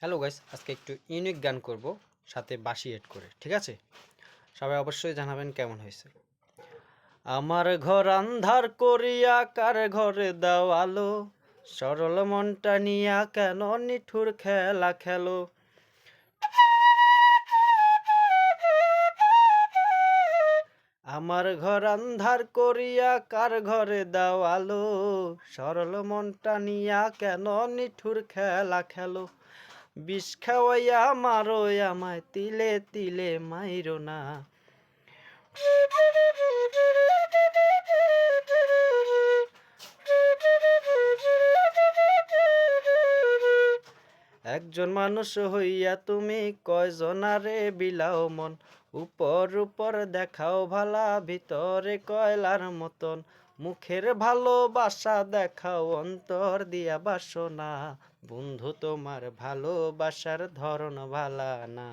Hello guys, আজকে একটু unique গান করব, সাথে বাঁশি এড করে। ঠিক আছে, সবাই অবশ্যই জানাবেন কেমন হয়েছে। আমার ঘর আন্ধার করিয়া কার ঘরে দাও আলো, সরল মনটা নিয়া কেন নিঠুর খেলা খেলো। আমার ঘর আন্ধার করিয়া কার ঘরে দাও আলো, সরল মনটা নিয়া কেন নিঠুর খেলা খেলো। বিষ খাওয়াইয়া মারো আমায় তিলে তিলে মাইরো না। একজন মানুষ হইয়া তুমি কয়জনারে বিলাও মন, উপর উপর দেখাও ভালা ভিতরে কয়লার মতন। মুখের ভালোবাসা দেখাও অন্তর দিয়া বাসনা, বন্ধু তোমার ভালোবাসার ধরন ভালা না।